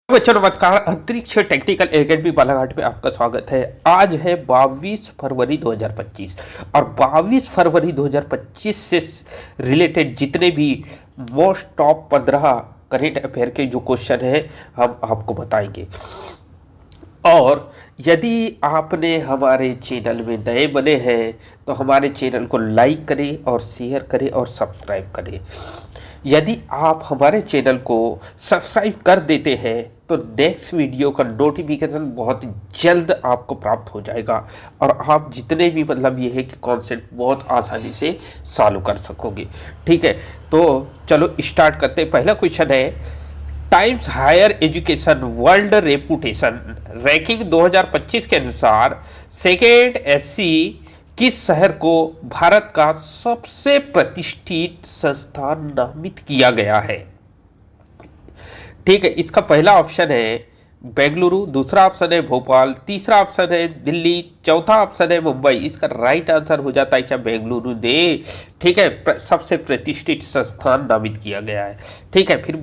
बच्चों नमस्कार। अंतरिक्ष टेक्निकल एकेडमी बालाघाट में आपका स्वागत है। आज है 22 फरवरी 2025 और 22 फरवरी 2025 से रिलेटेड जितने भी मोस्ट टॉप 15 करेंट अफेयर के जो क्वेश्चन हैं हम आपको बताएंगे। और यदि आपने हमारे चैनल में नए बने हैं तो हमारे चैनल को लाइक करें और शेयर करें और सब्सक्राइब करें। यदि आप हमारे चैनल को सब्सक्राइब कर देते हैं तो नेक्स्ट वीडियो का नोटिफिकेशन बहुत जल्द आपको प्राप्त हो जाएगा और आप जितने भी ये है कि कॉन्सेप्ट बहुत आसानी से सॉल्व कर सकोगे। ठीक है, तो चलो स्टार्ट करते हैं। पहला क्वेश्चन है, Times Higher Education World Reputation Ranking 2025 के अनुसार सेकेंड एससी किस शहर को भारत का सबसे प्रतिष्ठित संस्थान नामित किया गया है? ठीक है, इसका पहला ऑप्शन है बेंगलुरु, दूसरा ऑप्शन है भोपाल, तीसरा ऑप्शन है दिल्ली, चौथा ऑप्शन है मुंबई। इसका राइट आंसर हो जाता है क्या बेंगलुरु ने, ठीक है, सबसे प्रतिष्ठित संस्थान नामित किया गया है। ठीक है, फिर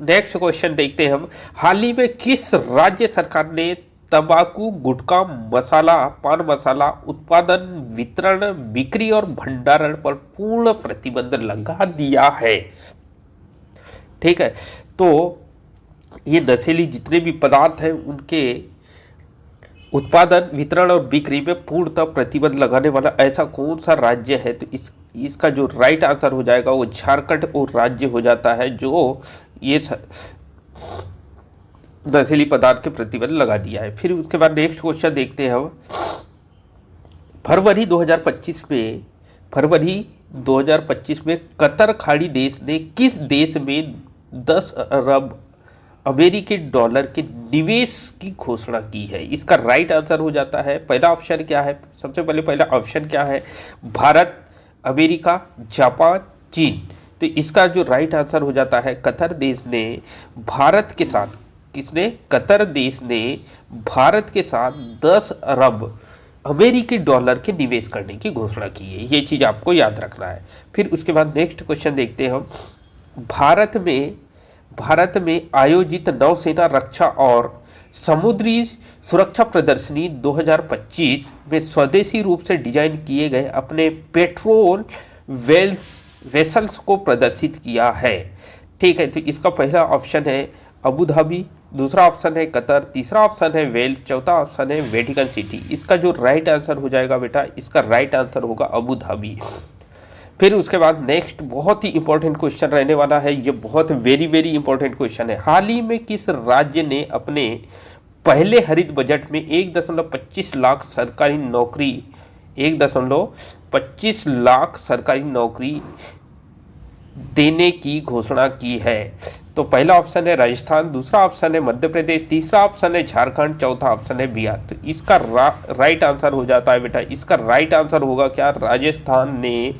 नेक्स्ट क्वेश्चन देखते हैं हम। हाल ही में किस राज्य सरकार ने तंबाकू, गुटखा, मसाला, पान मसाला उत्पादन, वितरण, बिक्री और भंडारण पर पूर्ण प्रतिबंध लगा दिया है? ठीक है, तो ये नशीली जितने भी पदार्थ हैं उनके उत्पादन, वितरण और बिक्री में पूर्णतः प्रतिबंध लगाने वाला ऐसा कौन सा राज्य है? तो इसका जो राइट आंसर हो जाएगा वो झारखंड और राज्य हो जाता है जो ये नशीली पदार्थ के प्रतिबंध लगा दिया है। फिर उसके बाद नेक्स्ट क्वेश्चन देखते हैं हम। फरवरी 2025 में कतर खाड़ी देश ने किस देश में 10 अरब अमेरिकी डॉलर के निवेश की घोषणा की है? इसका राइट आंसर हो जाता है, पहला ऑप्शन क्या है? सबसे पहले पहला ऑप्शन क्या है? भारत, अमेरिका, जापान, चीन। तो इसका जो राइट आंसर हो जाता है कतर देश ने भारत के साथ, किसने? कतर देश ने भारत के साथ 10 अरब अमेरिकी डॉलर के निवेश करने की घोषणा की है। ये चीज़ आपको याद रखना है। फिर उसके बाद नेक्स्ट क्वेश्चन देखते हैं हम। भारत में आयोजित नौसेना रक्षा और समुद्री सुरक्षा प्रदर्शनी 2025 में स्वदेशी रूप से डिजाइन किए गए अपने पेट्रोल वेसल्स को प्रदर्शित किया है। ठीक है, तो इसका पहला ऑप्शन है अबू धाबी, दूसरा ऑप्शन है कतर, तीसरा ऑप्शन है वेल्स, चौथा ऑप्शन है वेटिकन सिटी। इसका जो राइट आंसर हो जाएगा बेटा, इसका राइट आंसर होगा अबू धाबी। फिर उसके बाद नेक्स्ट बहुत ही इंपॉर्टेंट क्वेश्चन रहने वाला है, ये बहुत वेरी इंपॉर्टेंट क्वेश्चन है। हाल ही में किस राज्य ने अपने पहले हरित बजट में 1.25 लाख सरकारी नौकरी 1.25 लाख सरकारी नौकरी देने की घोषणा की है? तो पहला ऑप्शन है राजस्थान, दूसरा ऑप्शन है मध्य प्रदेश, तीसरा ऑप्शन है झारखंड, चौथा ऑप्शन है बिहार। तो इसका राइट आंसर हो जाता है बेटा, इसका राइट आंसर होगा क्या? राजस्थान ने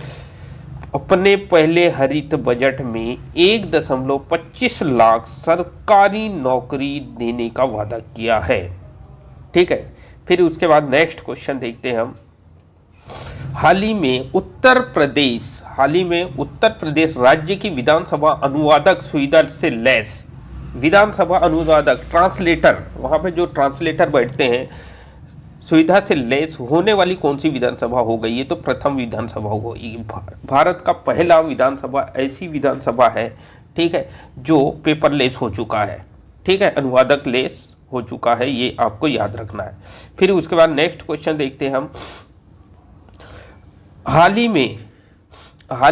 अपने पहले हरित बजट में 1.25 लाख सरकारी नौकरी देने का वादा किया है। ठीक है, फिर उसके बाद नेक्स्ट क्वेश्चन देखते हैं हम। हाल ही में उत्तर प्रदेश राज्य की विधानसभा अनुवादक सुविधा से लैस विधानसभा अनुवादक ट्रांसलेटर, वहां पे जो ट्रांसलेटर बैठते हैं, सुविधा से लेस होने वाली कौन सी विधानसभा हो गई? ये तो प्रथम विधानसभा हो गई। भारत का पहला विधानसभा ऐसी विधानसभा है, ठीक है, जो पेपरलेस हो चुका है। ठीक है, अनुवादक लेस हो चुका है, ये आपको याद रखना है। फिर उसके बाद नेक्स्ट क्वेश्चन देखते हैं हम। हाल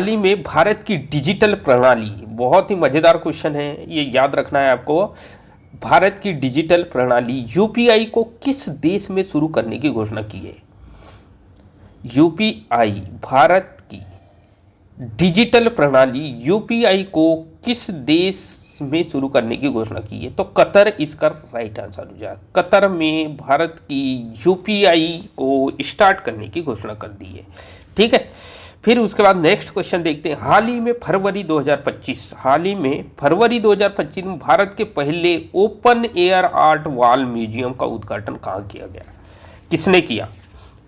ही में भारत की डिजिटल प्रणाली, बहुत ही मजेदार क्वेश्चन है, ये याद रखना है आपको। भारत की डिजिटल प्रणाली यूपीआई को किस देश में शुरू करने की घोषणा की है? यूपीआई, भारत की डिजिटल प्रणाली यूपीआई को किस देश में शुरू करने की घोषणा की है? तो कतर इसका राइट आंसर हो जाए। कतर में भारत की यूपीआई को स्टार्ट करने की घोषणा कर दी है। ठीक है, फिर उसके बाद नेक्स्ट क्वेश्चन देखते हैं। हाल ही में फरवरी 2025 में भारत के पहले open air art wall museum का उद्घाटन कहाँ किया गया? किसने किया?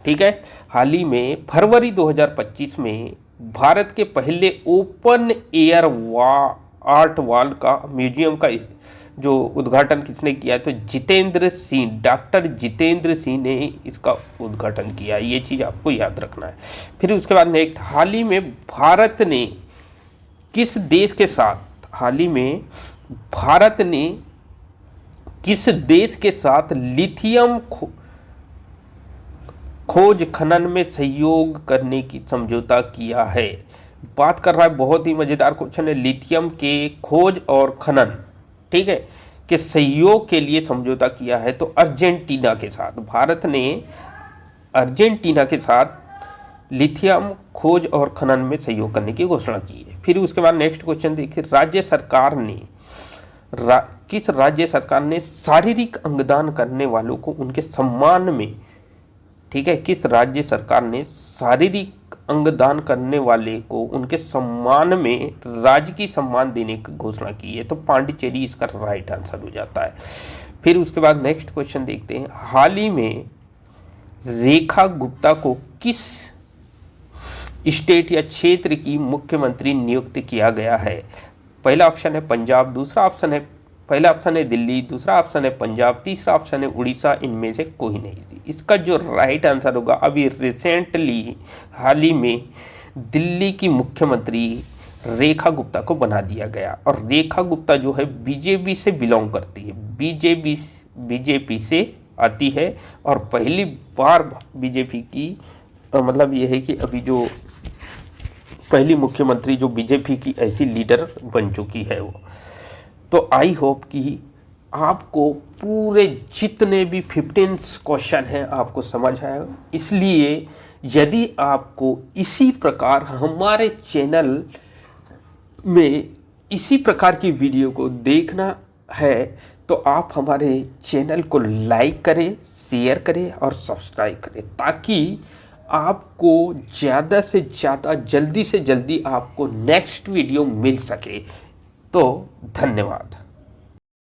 ठीक है, हाल ही में फरवरी 2025 में भारत के पहले ओपन एयर आर्ट वॉल का म्यूजियम का जो उद्घाटन किसने किया, तो जितेंद्र सिंह, डॉक्टर जितेंद्र सिंह ने इसका उद्घाटन किया। ये चीज़ आपको याद रखना है। फिर उसके बाद नेक्स्ट, हाल ही में भारत ने किस देश के साथ, हाल ही में भारत ने किस देश के साथ लिथियम खोज खनन में सहयोग करने की समझौता किया है। बात कर रहा है, बहुत ही मजेदार क्वेश्चन है, लिथियम के खोज और खनन, ठीक है, के सहयोग के लिए समझौता किया है। तो अर्जेंटीना के साथ, भारत ने अर्जेंटीना के साथ लिथियम खोज और खनन में सहयोग करने की घोषणा की है। फिर उसके बाद नेक्स्ट क्वेश्चन देखिए, राज्य सरकार ने किस राज्य सरकार ने शारीरिक अंगदान करने वालों को उनके सम्मान में, ठीक है, किस राज्य सरकार ने शारीरिक अंगदान करने वाले को उनके सम्मान में राजकीय सम्मान देने की घोषणा की है। तो पांडिचेरी इसका राइट आंसर हो जाता है। फिर उसके बाद नेक्स्ट क्वेश्चन देखते हैं, हाल ही में रेखा गुप्ता को किस स्टेट या क्षेत्र की मुख्यमंत्री नियुक्त किया गया है। पहला ऑप्शन है पंजाब, पहला ऑप्शन है दिल्ली, दूसरा ऑप्शन है पंजाब, तीसरा ऑप्शन है उड़ीसा, इनमें से कोई नहीं। इसका जो राइट आंसर होगा, अभी रिसेंटली हाल ही में दिल्ली की मुख्यमंत्री रेखा गुप्ता को बना दिया गया। और रेखा गुप्ता जो है बीजेपी से बिलोंग करती है, बीजेपी से आती है और पहली बार बीजेपी की मतलब ये है कि अभी जो पहली मुख्यमंत्री जो बीजेपी की ऐसी लीडर बन चुकी है वो। तो आई होप कि आपको पूरे जितने भी 15 क्वेश्चन हैं आपको समझ आएगा। इसलिए यदि आपको इसी प्रकार हमारे चैनल में इसी प्रकार की वीडियो को देखना है तो आप हमारे चैनल को लाइक करें, शेयर करें और सब्सक्राइब करें, ताकि आपको ज़्यादा से ज़्यादा जल्दी से जल्दी आपको नेक्स्ट वीडियो मिल सके। तो धन्यवाद।